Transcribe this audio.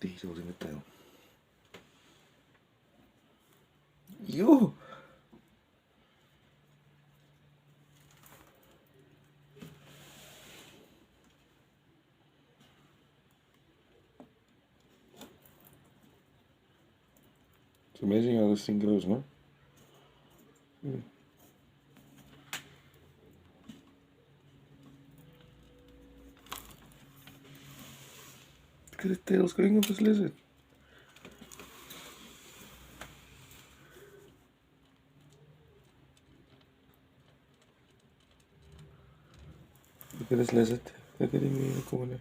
He's holding it down. Yo! It's amazing how this thing goes, no? Look at the tails going of this lizard. Look at this lizard. Look at him in the corner.